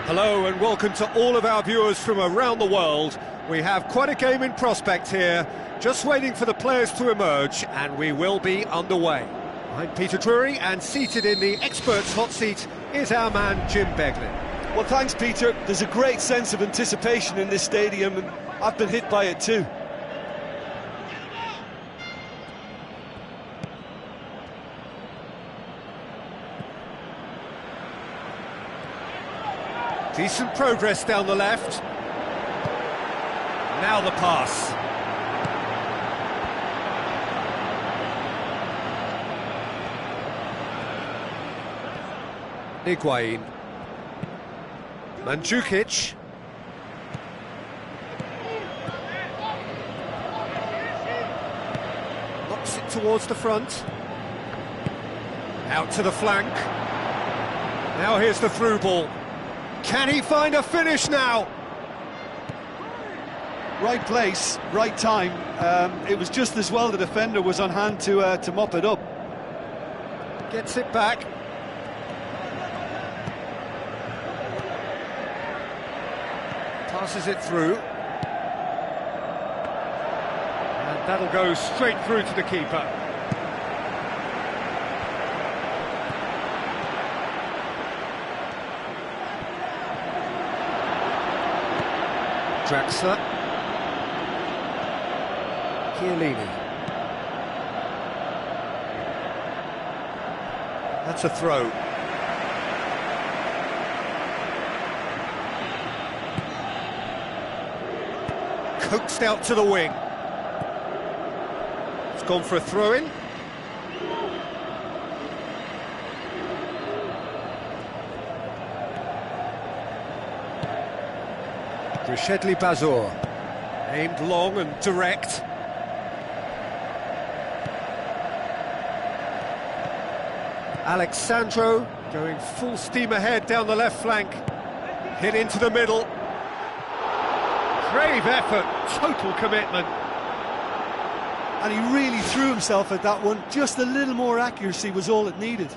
Hello and welcome to all of our viewers from around the world. We have quite a game in prospect here, just waiting for the players to emerge, and we will be underway. I'm Peter Drury, and seated in the experts' hot seat is our man Jim Beglin. Well, thanks, Peter. There's a great sense of anticipation in this stadium, and I've been hit by it too. Decent progress down the left. Now the pass. Higuain. Mandzukic. Knocks it towards the front. Out to the flank. Now here's the through ball. Can he find a finish now? Right place, right time. It was just as well the defender was on hand to mop it up. Gets it back. Passes it through. And that'll go straight through to the keeper. Draxler. Chiellini. That's a throw. Coaxed out to the wing. It's gone for a throw-in. Rishedli Bazor, aimed long and direct. Alexandro going full steam ahead down the left flank. Hit into the middle. Brave effort, total commitment. And he really threw himself at that one. Just a little more accuracy was all it needed.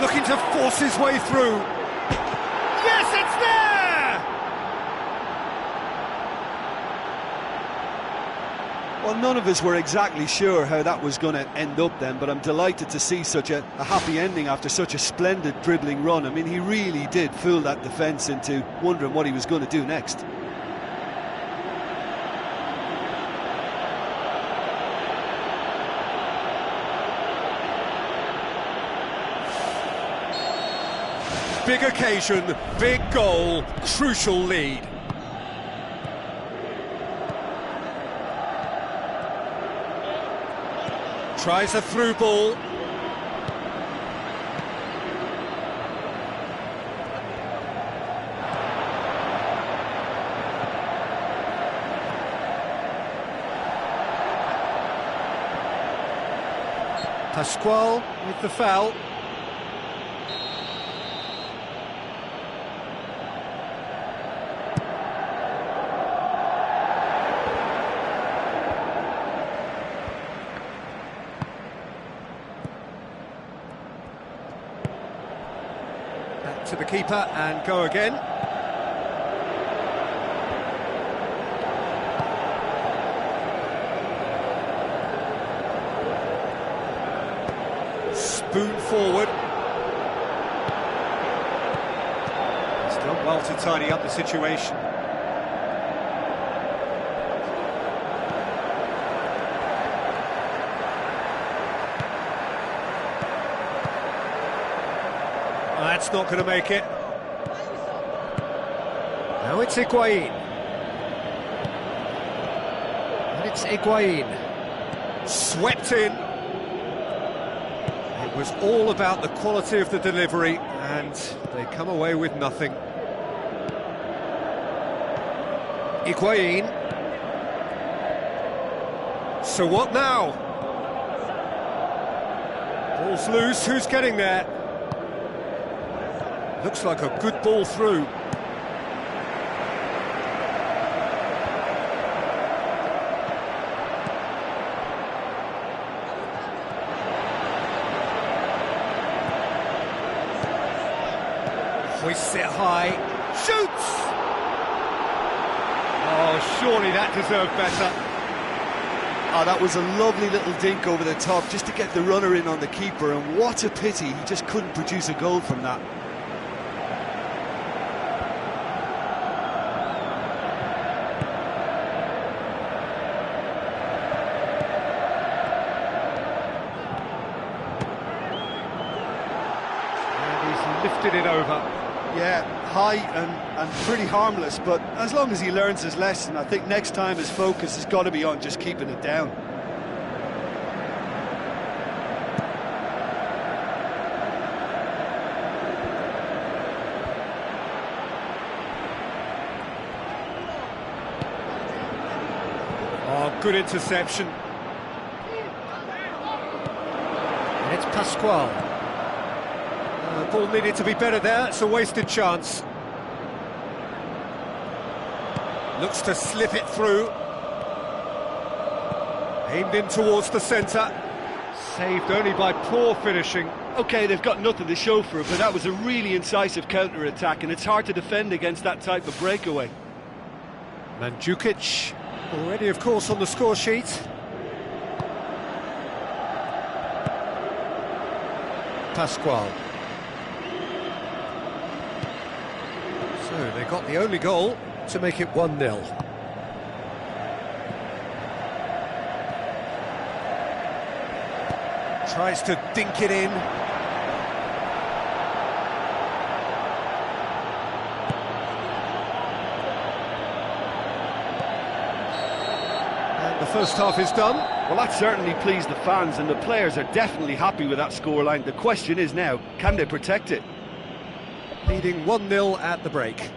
Looking to force his way through. Yes, it's there! Well, none of us were exactly sure how that was going to end up then, but I'm delighted to see such a happy ending after such a splendid dribbling run. I mean, he really did fool that defence into wondering what he was going to do next. Big occasion, big goal, crucial lead. Tries a through ball. Pasquale with the foul. Back to the keeper and go again. Spoon forward. He's done well to tidy up the situation. That's not going to make it. Now it's Higuain. And it's Higuain. Swept in. It was all about the quality of the delivery, and they come away with nothing. Higuain. So what now? Ball's loose, who's getting there? Looks like a good ball through. Hoists it high, shoots! Oh, surely that deserved better. Oh, that was a lovely little dink over the top just to get the runner in on the keeper, and what a pity he just couldn't produce a goal from that. Lifted it over. Yeah, high and pretty harmless, but as long as he learns his lesson, I think next time his focus has got to be on just keeping it down. Oh, good interception. And it's Pasquale. The ball needed to be better there, it's a wasted chance. Looks to slip it through. Aimed in towards the centre. Saved only by poor finishing. OK, they've got nothing to show for it, but that was a really incisive counter-attack, and it's hard to defend against that type of breakaway. Mandzukic, already of course on the score sheet. Pasquale. So they got the only goal to make it 1-0. Tries to dink it in. And the first half is done. Well, that certainly pleased the fans, and the players are definitely happy with that scoreline. The question is now, can they protect it? Leading 1-0 at the break.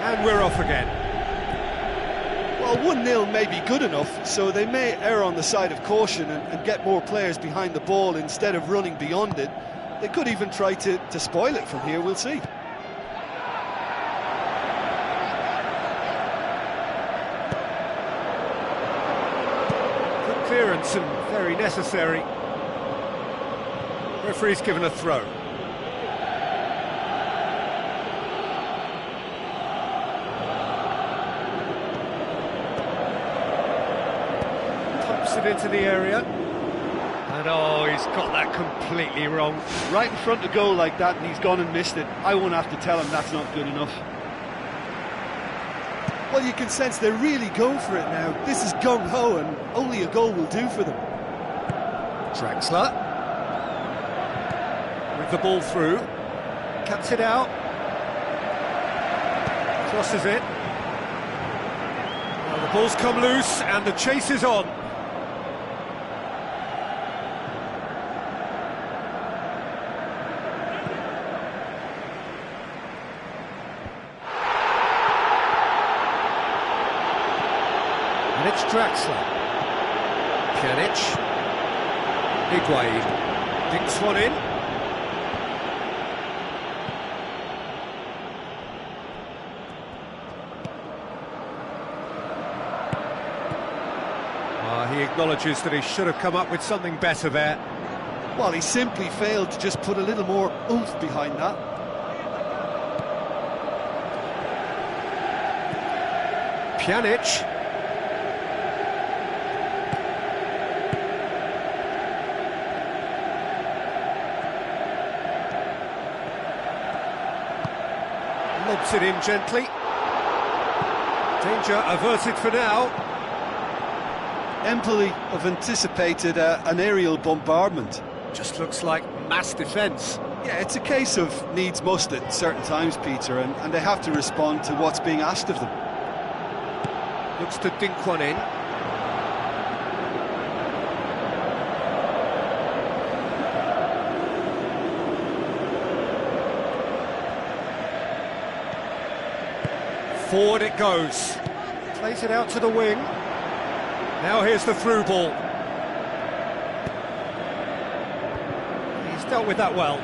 And we're off again. Well, 1-0 may be good enough, so they may err on the side of caution and get more players behind the ball instead of running beyond it. They could even try to spoil it from here, we'll see. Good clearance and very necessary. Referee's given a throw. It into the area, and oh, he's got that completely wrong. Right in front of goal like that, and he's gone and missed it. I won't have to tell him that's not good enough. Well, you can sense they're really going for it now. This is gung-ho, and only a goal will do for them. Draxler. With the ball through. Cuts it out. Crosses it. Well, the ball's come loose, and the chase is on. And it's Draxler. Pjanic. Higuain. Dinks one in. He acknowledges that he should have come up with something better there. Well, he simply failed to just put a little more oomph behind that. Pjanic. Lobs it in gently. Danger averted for now. Empoli have anticipated an aerial bombardment. Just looks like mass defence. Yeah, it's a case of needs must at certain times, Peter, and they have to respond to what's being asked of them. Looks to dink one in. Forward it goes. Plays it out to the wing. Now here's the through ball. He's dealt with that well.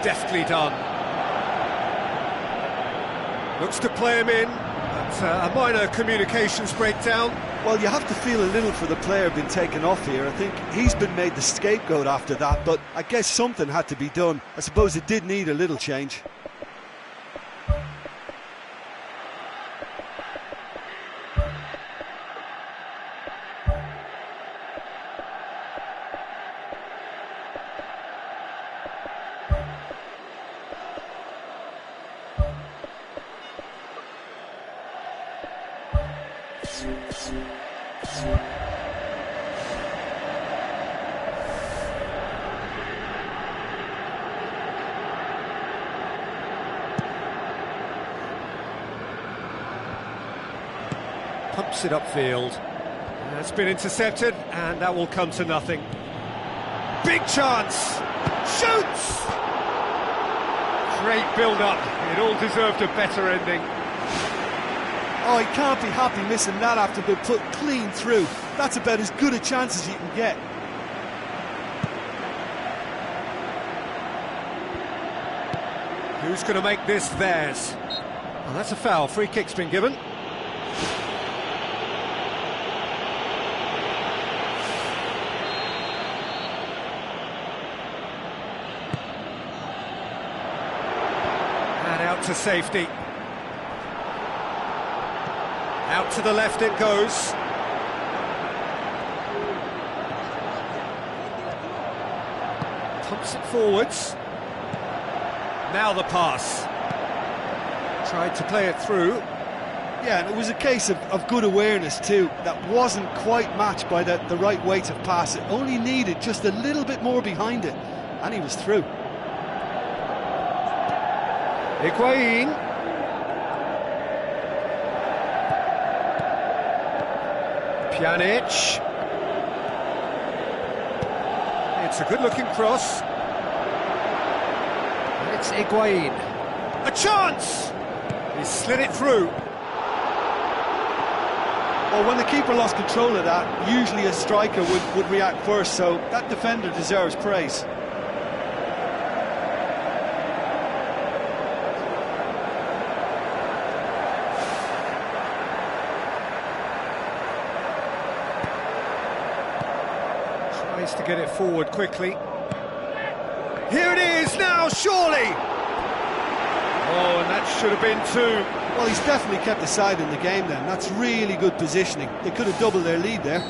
Deftly done. Looks to play him in, but a minor communications breakdown. Well, you have to feel a little for the player being taken off here. I think he's been made the scapegoat after that, but I guess something had to be done. I suppose it did need a little change. Pumps it upfield. That's been intercepted, and that will come to nothing. Big chance! Shoots! Great build-up. It all deserved a better ending. Oh, he can't be happy missing that after being put clean through. That's about as good a chance as you can get. Who's going to make this theirs? Well, that's a foul. Free kick's been given. And out to safety. Out to the left it goes. Pumps it forwards. Now the pass. Tried to play it through. Yeah, and it was a case of good awareness too. That wasn't quite matched by the right weight of pass. It only needed just a little bit more behind it, and he was through. Higuain. Pjanic. It's a good-looking cross. And it's Higuain. A chance! He slid it through. Well, when the keeper lost control of that, usually a striker would react first, so that defender deserves praise. Tries to get it forward quickly. Here it is now, surely! Oh, and that should have been two. Well, he's definitely kept the side in the game then. That's really good positioning. They could have doubled their lead there.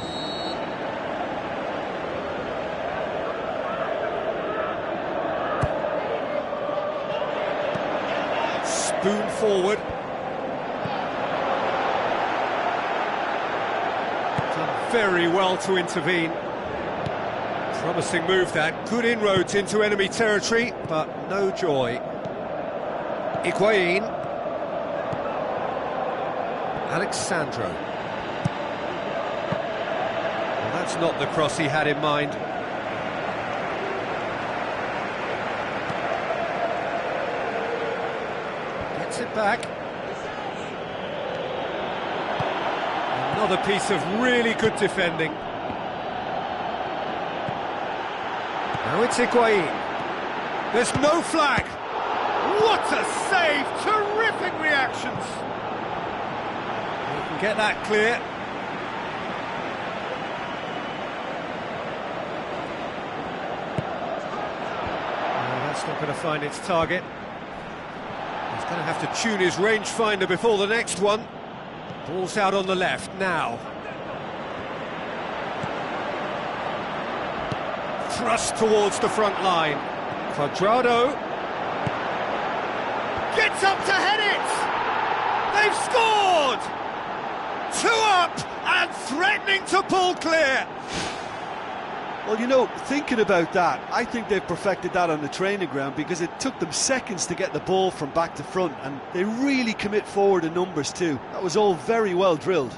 Spoon forward. Done very well to intervene. Promising move that. Good inroads into enemy territory, but no joy. Higuain. Alexandro. Well, that's not the cross he had in mind. Gets it back. Another piece of really good defending. Now it's Higuain. There's no flag. What a save! Terrific reactions. You can get that clear. No, that's not going to find its target. He's going to have to tune his rangefinder before the next one. Ball's out on the left now. Thrust towards the front line. Cuadrado gets up to head it! They've scored! 2 up and threatening to pull clear! Well, you know, thinking about that, I think they've perfected that on the training ground because it took them seconds to get the ball from back to front, and they really commit forward in numbers too. That was all very well drilled.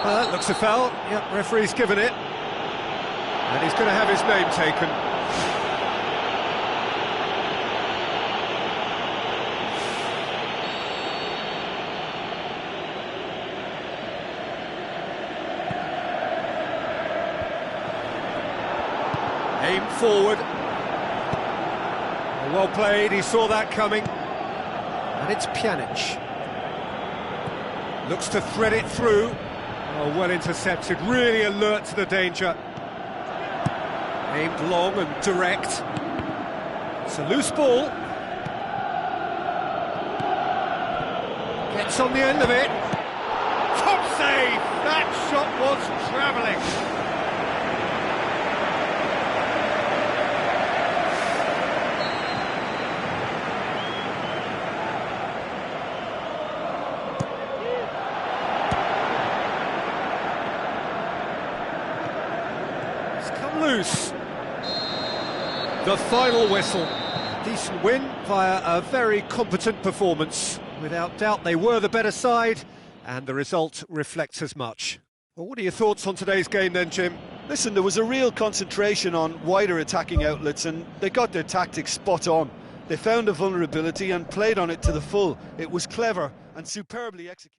Well, that looks a foul. Yep, referee's given it. And he's going to have his name taken. Aim forward. Well played, he saw that coming. And it's Pjanic. Looks to thread it through. Oh, well intercepted, really alert to the danger. Aimed long and direct. It's a loose ball. Gets on the end of it. Top save! That shot was travelling. Loose. The final whistle. Decent win via a very competent performance. Without doubt they were the better side, and the result reflects as much. Well, what are your thoughts on today's game then, Jim? Listen, there was a real concentration on wider attacking outlets, and they got their tactics spot on. They found a vulnerability and played on it to the full. It was clever and superbly executed.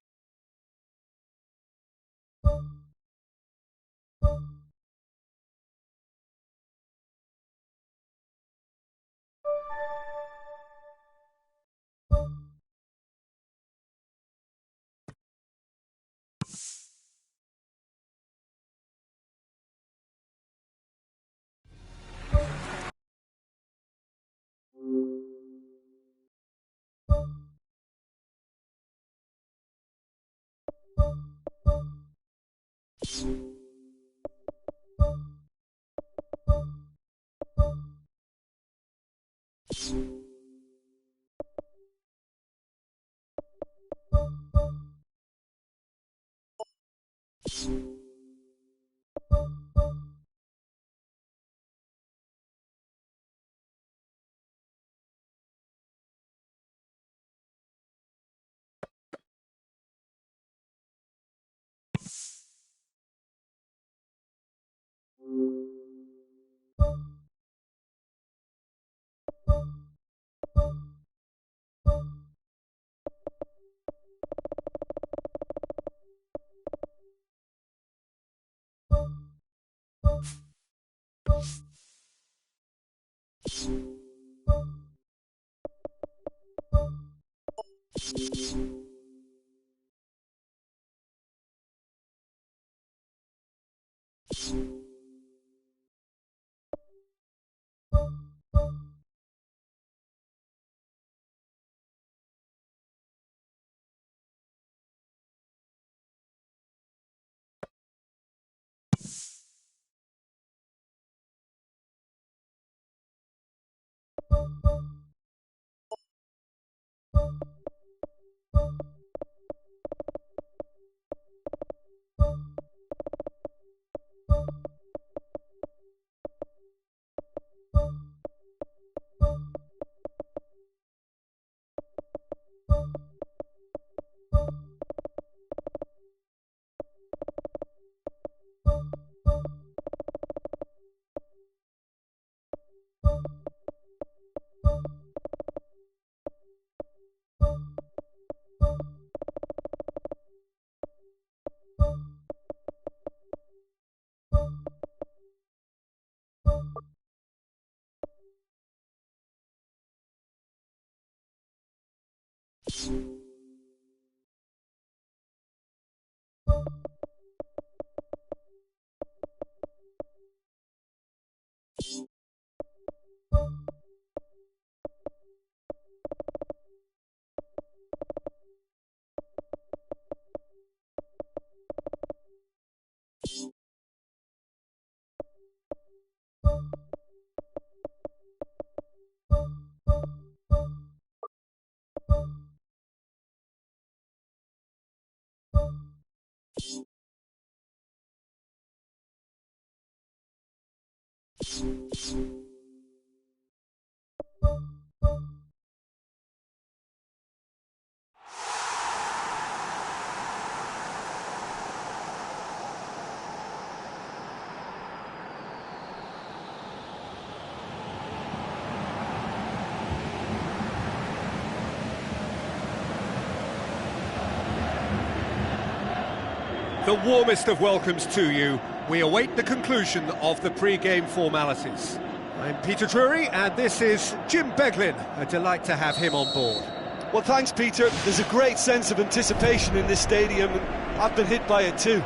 The warmest of welcomes to you. We await the conclusion of the pre-game formalities. I'm Peter Drury, and this is Jim Beglin. A delight to have him on board. Well, thanks, Peter. There's a great sense of anticipation in this stadium, and I've been hit by it too.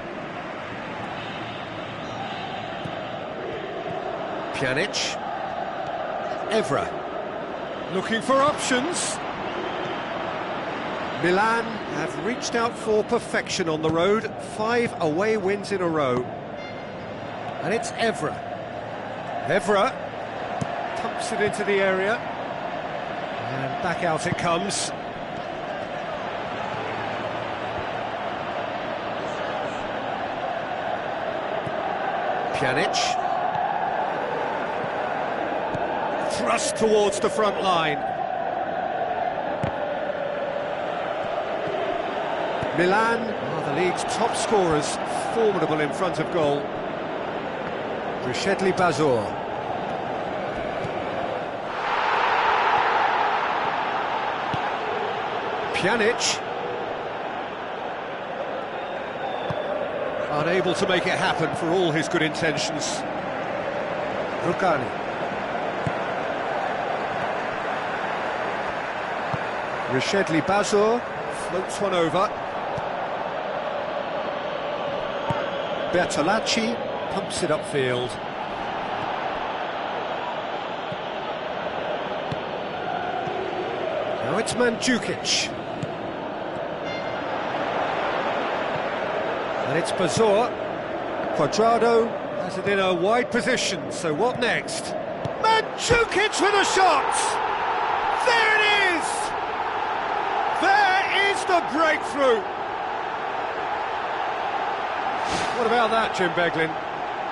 Pjanic. Evra. Looking for options. Milan have reached out for perfection on the road. 5 away wins in a row. And it's Evra. Evra pumps it into the area. And back out it comes. Pjanic. Thrust towards the front line. Milan are the league's top scorers, formidable in front of goal. Rishedli Bazor. Pjanic. Unable to make it happen for all his good intentions. Rukani. Rishedli Bazor floats one over. Bertolacci pumps it upfield. Now it's Mandzukic. And it's Bazor. Cuadrado has it in a wide position, so what next? Mandzukic with a shot! There it is! There is the breakthrough! What about that, Jim Beglin?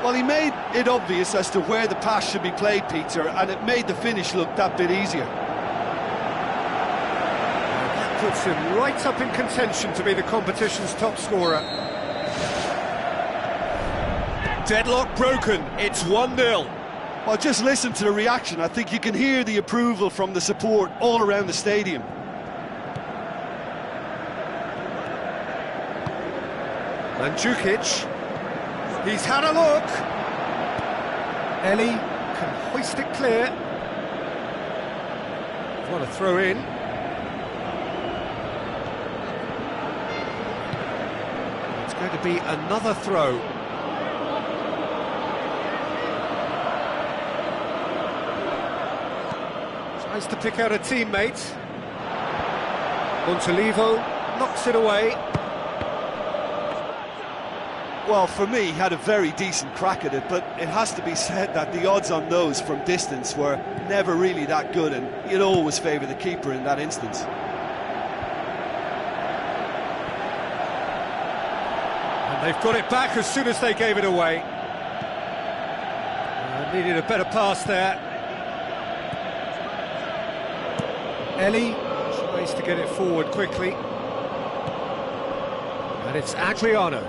Well, he made it obvious as to where the pass should be played, Peter, and it made the finish look that bit easier. That puts him right up in contention to be the competition's top scorer. Deadlock broken, it's 1-0. Well, just listen to the reaction. I think you can hear the approval from the support all around the stadium. Mandzukic, he's had a look. Eli can hoist it clear. What a throw in. It's going to be another throw. Tries to pick out a teammate. Montolivo knocks it away. Well, for me, he had a very decent crack at it, but it has to be said that the odds on those from distance were never really that good, and you'd always favour the keeper in that instance. And they've got it back as soon as they gave it away. Needed a better pass there. Ellie tries to get it forward quickly. And it's Adriano.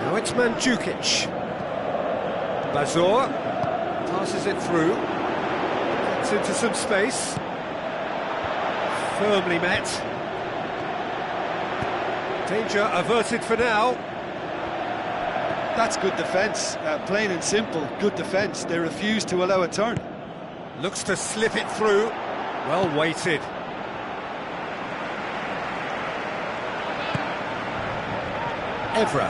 Now it's Mandzukic. Bazor passes it through. Gets into some space. Firmly met. Danger averted for now. That's good defence, plain and simple, good defence. They refuse to allow a turn. Looks to slip it through. Well weighted. Evra.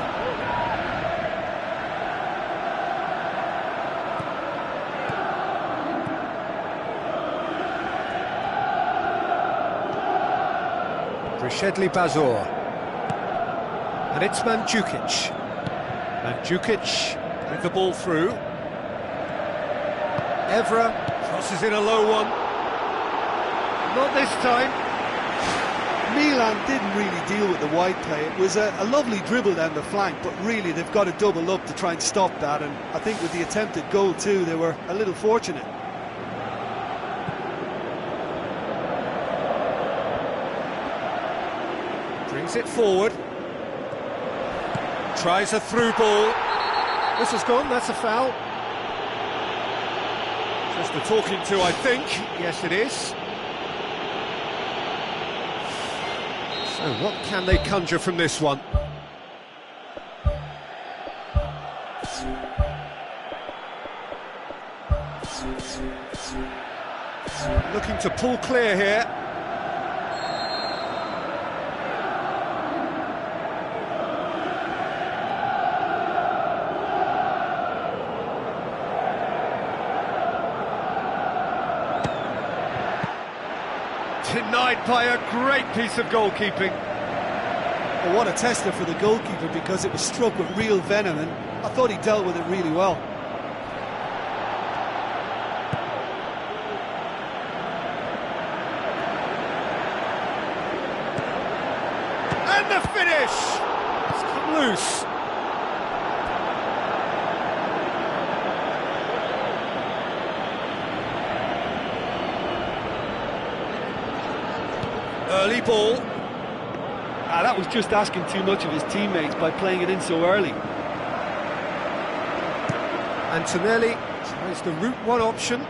Rashedli Bazor. And it's Mandzukic. Mandzukic with the ball through. Evra crosses in a low one. Not this time. Milan didn't really deal with the wide play. It was a lovely dribble down the flank, but really they've got to double up to try and stop that, and I think with the attempted goal too, they were a little fortunate. Brings it forward. Tries a through ball. This has gone, that's a foul. Just the talking to, I think. Yes, it is. So what can they conjure from this one? Looking to pull clear here. Denied by a great piece of goalkeeping. Well, what a tester for the goalkeeper, because it was struck with real venom, and I thought he dealt with it really well. And the finish! It's come loose. Early ball. That was just asking too much of his teammates by playing it in so early. Antonelli tries the route one option,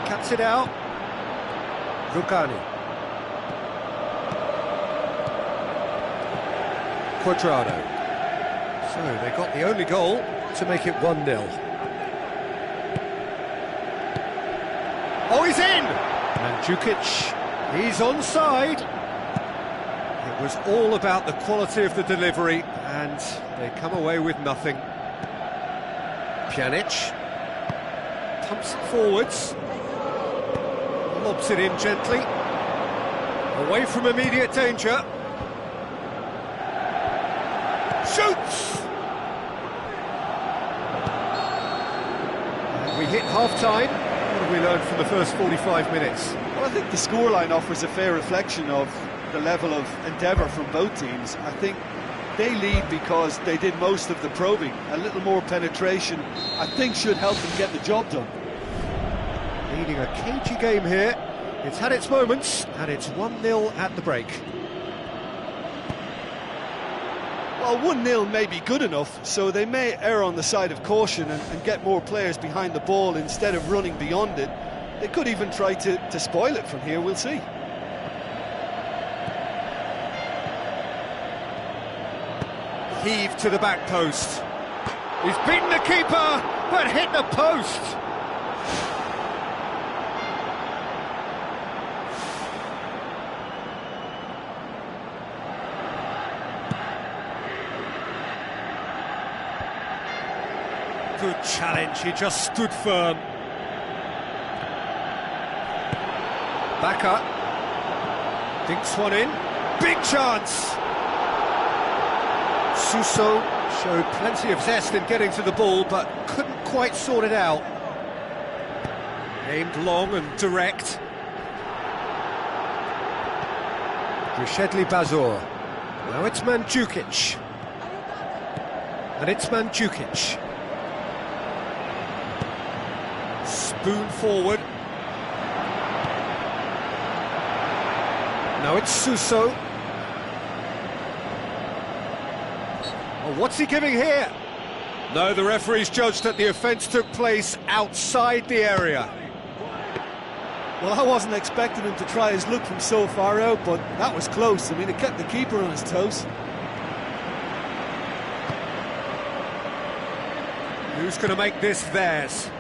cuts it out. Rugani. Quadrado. So they got the only goal to make it 1-0. Oh, he's in! Mandzukic, he's onside. It was all about the quality of the delivery, and they come away with nothing. Pjanic pumps it forwards, lobs it in gently, away from immediate danger. Shoots! And we hit half-time. What have we learned from the first 45 minutes? Well, I think the scoreline offers a fair reflection of the level of endeavour from both teams. I think they lead because they did most of the probing. A little more penetration, I think, should help them get the job done. Leading a cagey game here. It's had its moments, and it's 1-0 at the break. Well, 1-0 may be good enough, so they may err on the side of caution and get more players behind the ball instead of running beyond it. They could even try to spoil it from here, we'll see. Heave to the back post. He's beaten the keeper, but hit the post. Good challenge, he just stood firm. Back up. Dinks one in. Big chance! Suso showed plenty of zest in getting to the ball, but couldn't quite sort it out. Aimed long and direct. Rishedli Bazor. Now it's Mandzukic. And it's Mandzukic. Spoon forward. Now it's Suso. Oh, what's he giving here? No, the referee's judged that the offence took place outside the area. Well, I wasn't expecting him to try his luck from so far out, but that was close. I mean, it kept the keeper on his toes. Who's going to make this theirs?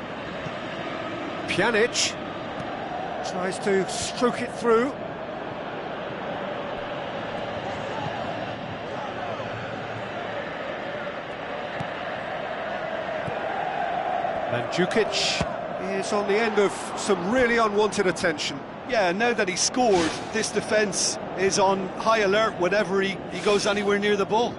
Pjanic tries to stroke it through. Mandzukic is on the end of some really unwanted attention. Yeah, now that he's scored, this defence is on high alert whenever he goes anywhere near the ball.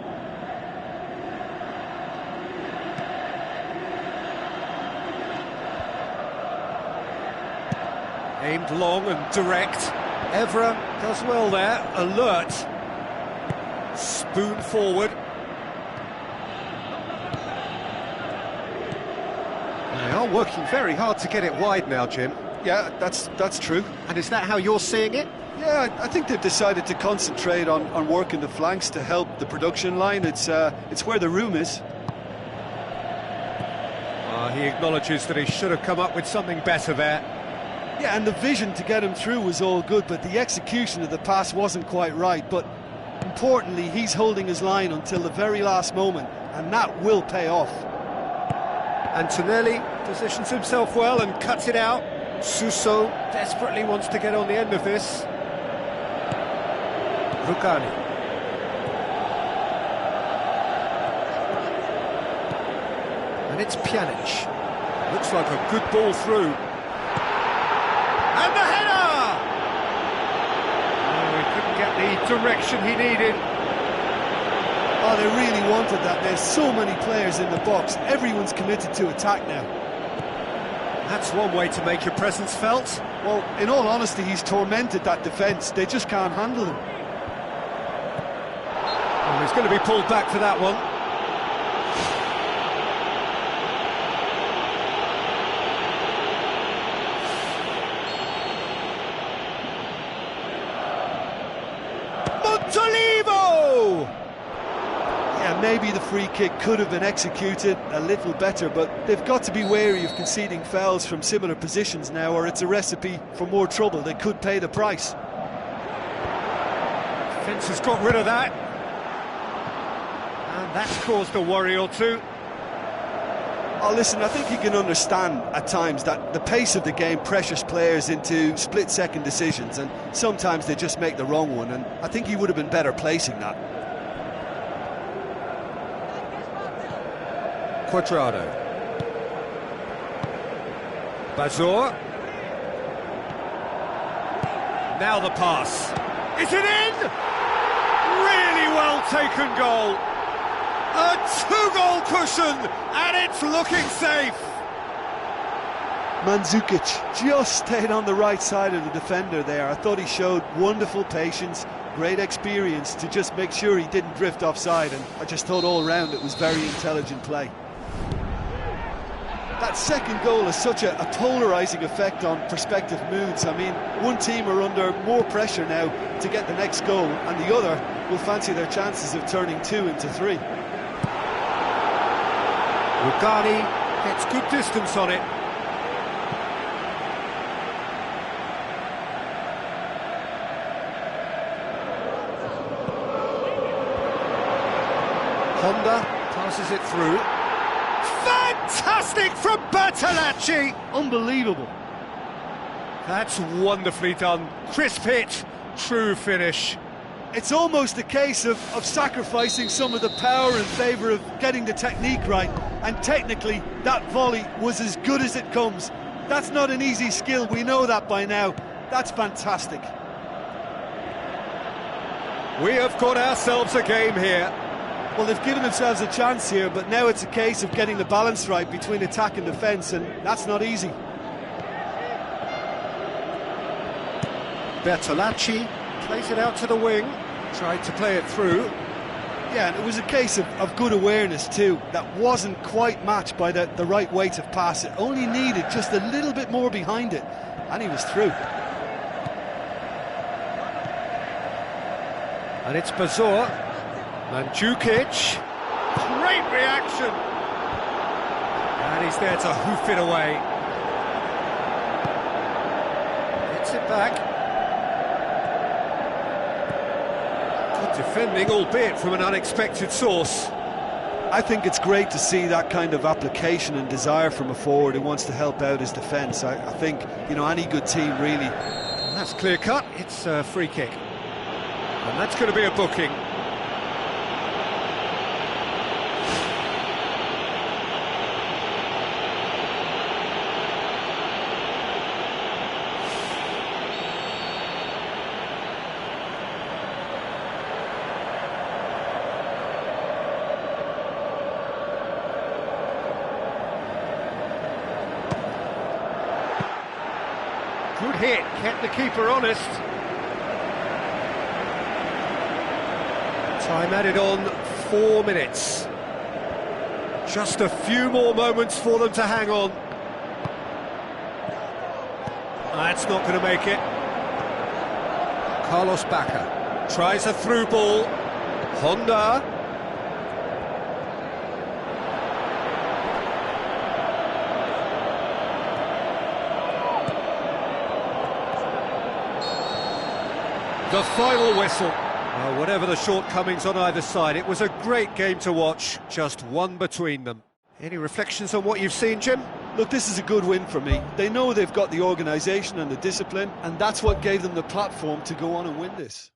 Aimed long and direct. Evra does well there, alert. Spoon forward. They are working very hard to get it wide now, Jim. Yeah, that's true. And is that how you're seeing it? Yeah, I think they've decided to concentrate on working the flanks to help the production line. It's where the room is. He acknowledges that he should have come up with something better there. Yeah, and the vision to get him through was all good, but the execution of the pass wasn't quite right. But importantly, he's holding his line until the very last moment, and that will pay off. Antonelli positions himself well and cuts it out. Suso desperately wants to get on the end of this. Rugani. And it's Pjanic. Looks like a good ball through. And the header! Oh, he couldn't get the direction he needed. Oh, they really wanted that. There's so many players in the box. Everyone's committed to attack now. That's one way to make your presence felt. Well, in all honesty, he's tormented that defence. They just can't handle him. Oh, he's going to be pulled back for that one. Montolivo! Yeah, maybe the free kick could have been executed a little better, but they've got to be wary of conceding fouls from similar positions now, or it's a recipe for more trouble. They could pay the price. Defence has got rid of that. And that's caused a worry or two. Oh, listen, I think you can understand at times that the pace of the game pressures players into split-second decisions, and sometimes they just make the wrong one, and I think he would have been better placing that. Quadrado. Bazor. Now the pass. Is it in? Really well taken goal. A two-goal cushion, and it's looking safe. Mandzukic just stayed on the right side of the defender there. I thought he showed wonderful patience, great experience to just make sure he didn't drift offside, and I just thought all round it was very intelligent play. That second goal has such a polarising effect on prospective moods. I mean, one team are under more pressure now to get the next goal, and the other will fancy their chances of turning 2 into 3. Rugani gets good distance on it. Honda passes it through. Fantastic from Bertolacci! Unbelievable. That's wonderfully done. Crisp hit, true finish. It's almost a case of sacrificing some of the power in favour of getting the technique right, and technically that volley was as good as it comes. That's not an easy skill, we know that by now. That's fantastic. We have got ourselves a game here. Well, they've given themselves a chance here, but now it's a case of getting the balance right between attack and defence, and that's not easy. Bertolacci plays it out to the wing, tried to play it through. Yeah, and it was a case of good awareness too. That wasn't quite matched by the right weight of pass. It only needed just a little bit more behind it, and he was through. And it's Bazor. Mandzukic. Great reaction. And he's there to hoof it away. Gets it back. Good defending, albeit from an unexpected source. I think it's great to see that kind of application and desire from a forward who wants to help out his defence. I think, you know, any good team really... And that's clear cut. It's a free kick. And that's going to be a booking. Good hit, kept the keeper honest. Time added on 4 minutes. Just a few more moments for them to hang on. That's not going to make it. Carlos Bacca tries a through ball. Honda. The final whistle. Well, whatever the shortcomings on either side, it was a great game to watch, just one between them. Any reflections on what you've seen, Jim? Look, this is a good win for me. They know they've got the organisation and the discipline, and that's what gave them the platform to go on and win this.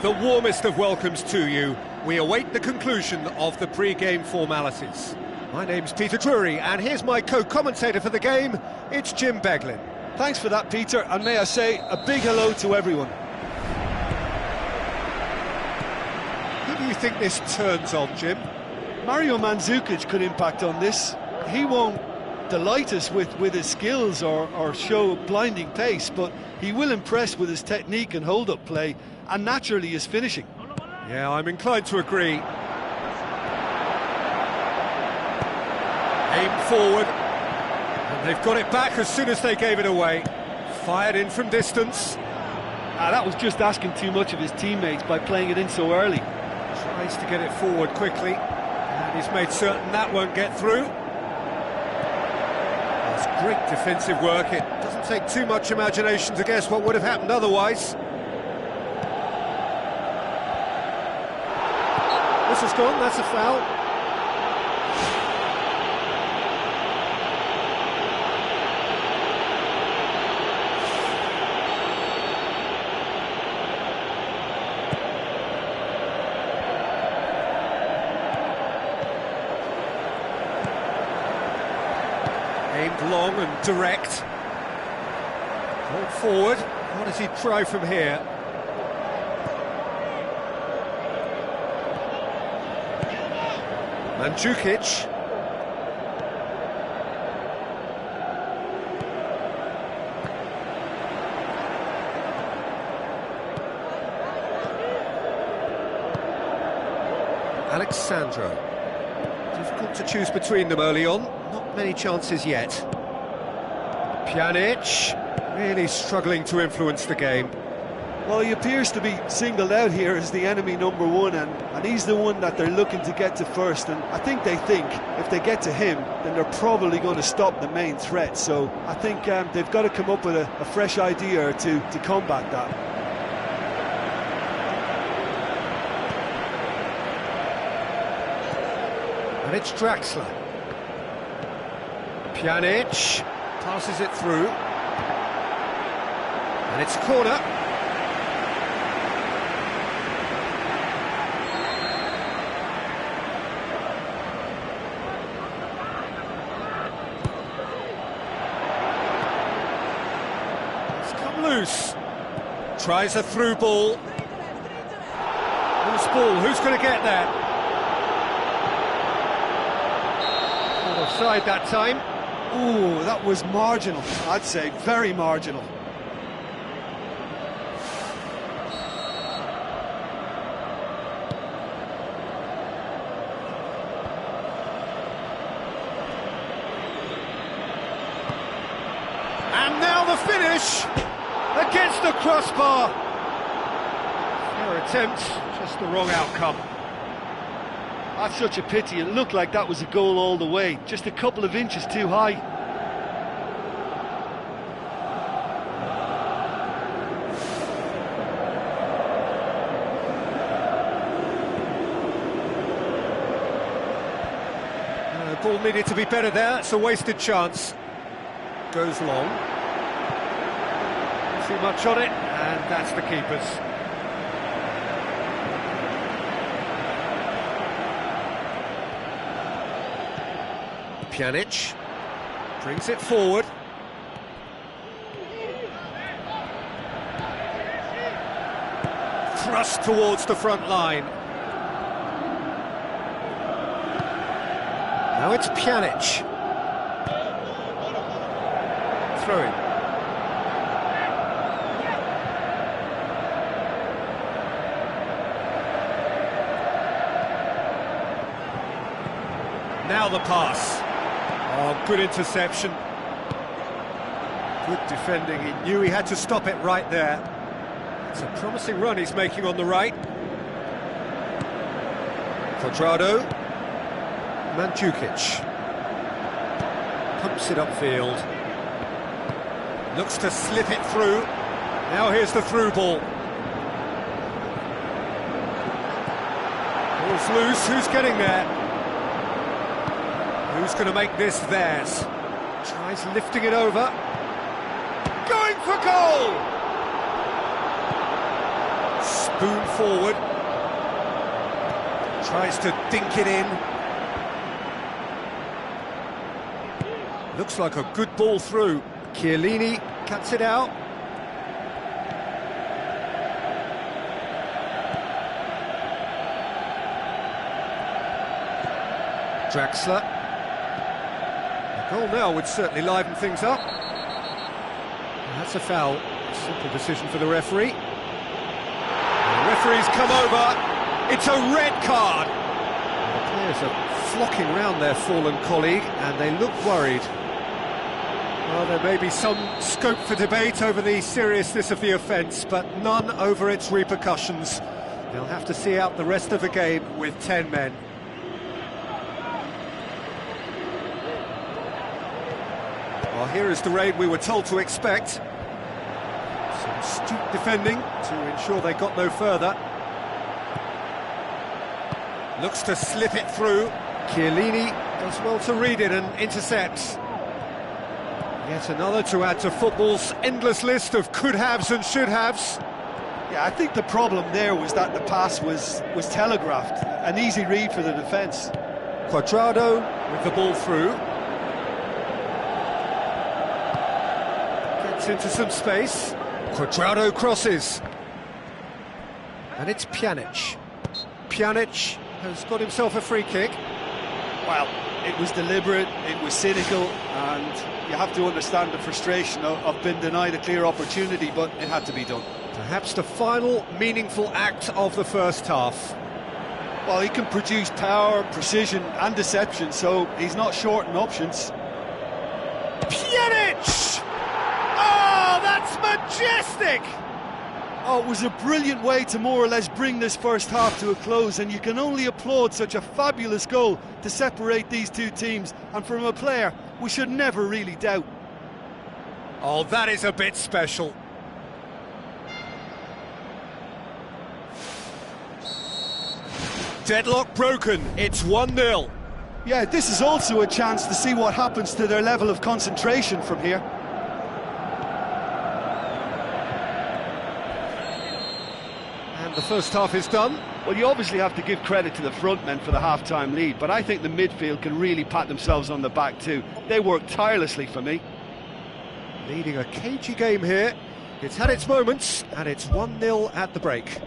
The warmest of welcomes to you. We await the conclusion of the pre-game formalities. My name's Peter Drury, and here's my co-commentator for the game. It's Jim Beglin. Thanks for that, Peter, and may I say a big hello to everyone. Who do you think this turns on, Jim? Mario Mandzukic could impact on this. He won't delight us with his skills or show blinding pace, but he will impress with his technique and hold-up play, and naturally his finishing. Yeah, I'm inclined to agree. Aim forward, and they've got it back as soon as they gave it away. Fired in from distance. That was just asking too much of his teammates by playing it in so early. Tries to get it forward quickly, and he's made certain that won't get through. That's great defensive work. It doesn't take too much imagination to guess what would have happened otherwise. This has gone, that's a foul. Aimed long and direct. Ball forward. What does he try from here? Mandzukic. Alexandro. Difficult to choose between them early on. Not many chances yet. Pjanic. Really struggling to influence the game. Well, he appears to be singled out here as the enemy number one, and he's the one that they're looking to get to first, and I think if they get to him, then they're probably going to stop the main threat. So I think they've got to come up with a fresh idea or two to combat that. And it's Draxler. Pjanic passes it through, and it's a corner. Loose. Tries a through ball. Loose ball, who's going to get that? Offside that time. Ooh, that was marginal, I'd say, very marginal. And now the finish! Against the crossbar. Fair attempt, just the wrong outcome. That's such a pity. It looked like that was a goal all the way, just a couple of inches too high. The ball needed to be better there. It's a wasted chance. Goes long. Too much on it, and that's the keeper's. Pjanic brings it forward. Thrust towards the front line. Now it's Pjanic. Throw-in. Now the pass. Oh, good interception. Good defending. He knew he had to stop it right there. It's a promising run he's making on the right. Cuadrado. Mandzukic. Pumps it upfield. Looks to slip it through. Now here's the through ball. Ball's loose. Who's getting there? Who's going to make this theirs? Tries lifting it over. Going for goal! Spoon forward. Tries to dink it in. Looks like a good ball through. Chiellini cuts it out. Draxler. A goal now would certainly liven things up. That's a foul. Simple decision for the referee. The referee's come over. It's a red card. The players are flocking round their fallen colleague and they look worried. Well, there may be some scope for debate over the seriousness of the offence, but none over its repercussions. They'll have to see out the rest of the game with 10 men. Well, here is the raid we were told to expect. Some astute defending to ensure they got no further. Looks to slip it through. Chiellini does well to read it and intercepts. Yet another to add to football's endless list of could-haves and should-haves. Yeah, I think the problem there was that the pass was telegraphed. An easy read for the defence. Cuadrado with the ball through. Gets into some space. Cuadrado crosses. And it's Pjanic. Pjanic has got himself a free kick. Well, it was deliberate, it was cynical, and you have to understand the frustration of being denied a clear opportunity, but it had to be done. Perhaps the final meaningful act of the first half. Well, he can produce power, precision and deception, so he's not short in options. Pjanic! Oh, that's majestic! Oh, it was a brilliant way to more or less bring this first half to a close, and you can only applaud such a fabulous goal to separate these two teams, and from a player we should never really doubt. Oh, that is a bit special. Deadlock broken, it's 1-0. Yeah, this is also a chance to see what happens to their level of concentration from here. The first half is done. Well, you obviously have to give credit to the front men for the half-time lead, but I think the midfield can really pat themselves on the back too. They worked tirelessly for me. Leading a cagey game here. It's had its moments, and it's 1-0 at the break.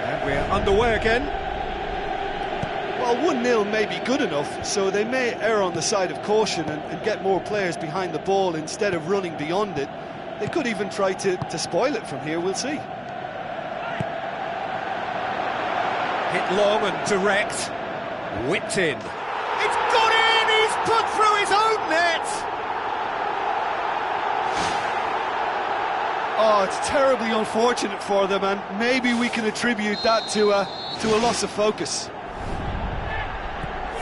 And we're underway again. Well, 1-0 may be good enough, so they may err on the side of caution and get more players behind the ball instead of running beyond it. They could even try to spoil it from here, we'll see. Hit long and direct. Whipped in. It's got in! He's put through his own net! Oh, it's terribly unfortunate for them, and maybe we can attribute that to a loss of focus.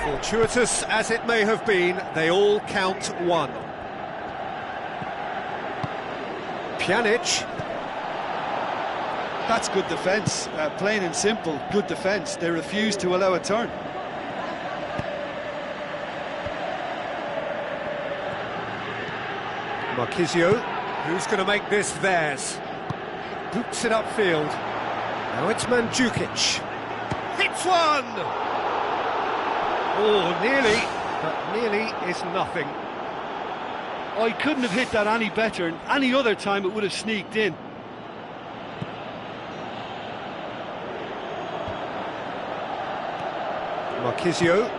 Fortuitous as it may have been, they all count one. Pjanic. That's good defence, plain and simple, good defence. They refuse to allow a turn. Marquisio, who's going to make this theirs? Boots it upfield. Now it's Mandzukic. Hits one! Oh, nearly, but nearly is nothing. Oh, he couldn't have hit that any better, and any other time it would have sneaked in. Marquisio.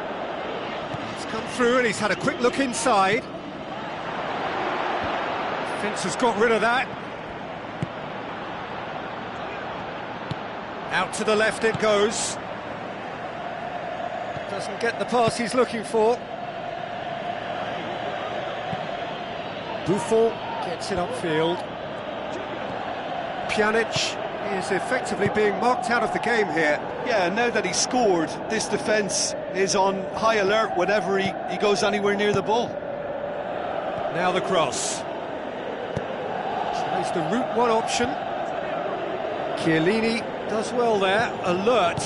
He's come through and he's had a quick look inside. Defence has got rid of that. Out to the left it goes. Doesn't get the pass he's looking for. Buffon gets it upfield. Pjanic is effectively being marked out of the game here. Yeah, now that he's scored, this defence is on high alert whenever he goes anywhere near the ball. Now the cross. Tries the route one option. Chiellini does well there, alert.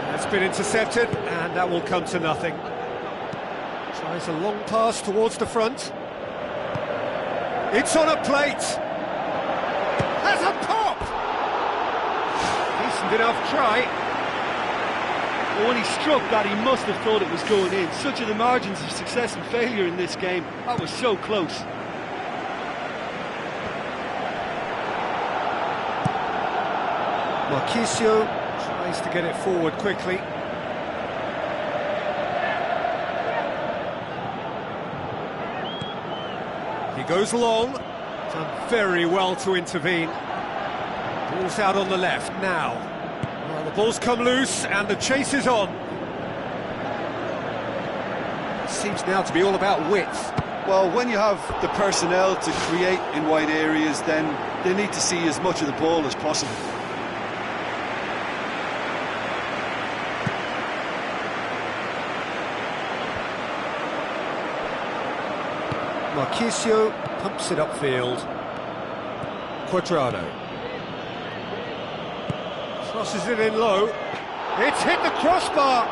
That's been intercepted, and that will come to nothing. Tries a long pass towards the front. It's on a plate. Has a pop! Decent enough try. Well, when he struck that, he must have thought it was going in. Such are the margins of success and failure in this game. That was so close. Marquisio tries to get it forward quickly. He goes long, done very well to intervene. Ball's out on the left now. Well, the ball's come loose and the chase is on. Seems now to be all about width. Well, when you have the personnel to create in wide areas, then they need to see as much of the ball as possible. Marquisio pumps it upfield. Cuadrado crosses it in low. It's hit the crossbar.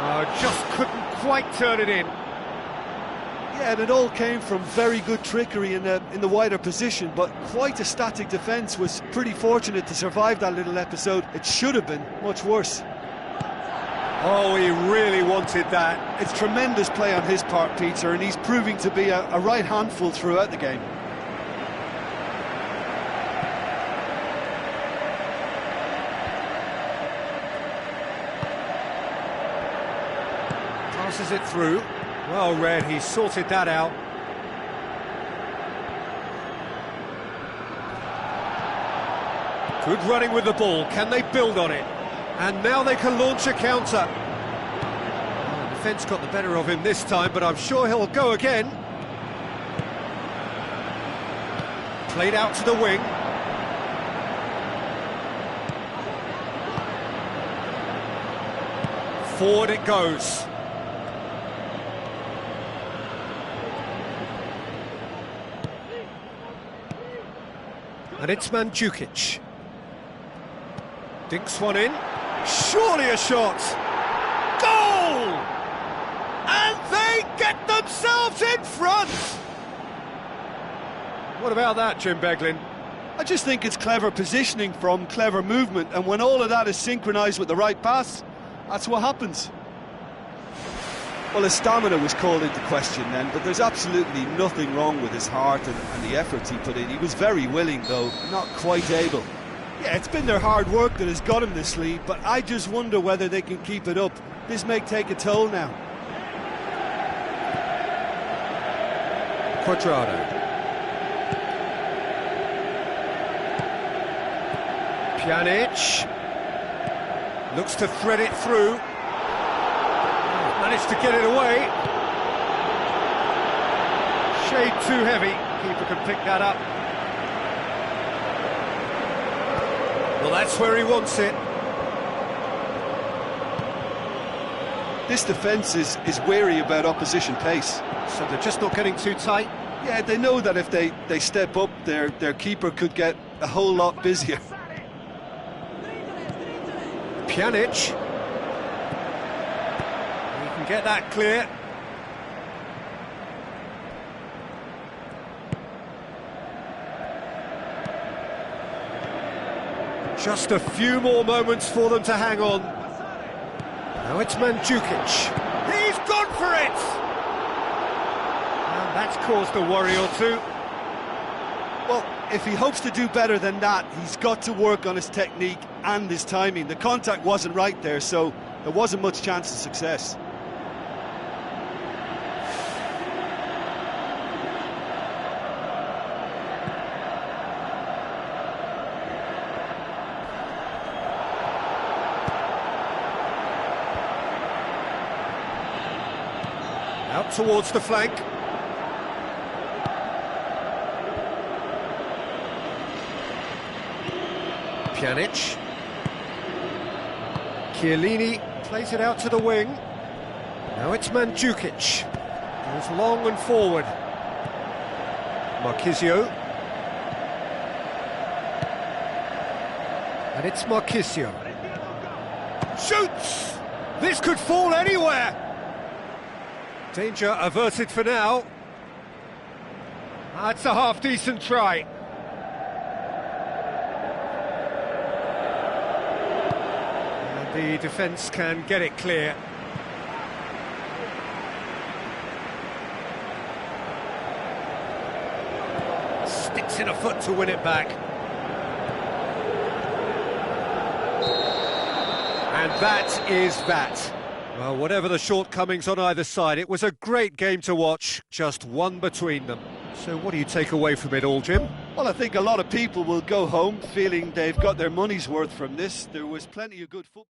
Oh, just couldn't quite turn it in. Yeah, and it all came from very good trickery in the wider position, but quite a static defence. Was pretty fortunate to survive that little episode. It should have been much worse. Oh, he really wanted that. It's tremendous play on his part, Peter, and he's proving to be a right handful throughout the game. Passes it through. Well read, he sorted that out. Good running with the ball. Can they build on it? And now they can launch a counter. Oh, the defence got the better of him this time, but I'm sure he'll go again. Played out to the wing. Forward it goes. And it's Mandzukic. Dinks one in. Surely a shot. Goal! And they get themselves in front! What about that, Jim Beglin? I just think it's clever positioning from clever movement, and when all of that is synchronised with the right pass, that's what happens. Well, his stamina was called into question then, but there's absolutely nothing wrong with his heart and the efforts he put in. He was very willing, though, not quite able. Yeah, it's been their hard work that has got him this lead, but I just wonder whether they can keep it up. This may take a toll now. Cuadrado. Pjanic. Looks to thread it through. Managed to get it away. Shade too heavy. Keeper can pick that up. Well, that's where he wants it. This defence is wary about opposition pace. So they're just not getting too tight? Yeah, they know that if they step up, their keeper could get a whole lot busier. Pjanic. He can get that clear. Just a few more moments for them to hang on. Now it's Mandzukic. He's gone for it! And that's caused a worry or two. Well, if he hopes to do better than that, he's got to work on his technique and his timing. The contact wasn't right there, so there wasn't much chance of success. Out towards the flank. Pjanic. Chiellini plays it out to the wing. Now it's Mandzukic. Goes long and forward. Marchisio. And it's Marchisio. Shoots! This could fall anywhere! Danger averted for now. That's a half-decent try. And the defence can get it clear. Sticks in a foot to win it back. And that is that. Well, whatever the shortcomings on either side, it was a great game to watch, just one between them. So what do you take away from it all, Jim? Well, I think a lot of people will go home feeling they've got their money's worth from this. There was plenty of good football.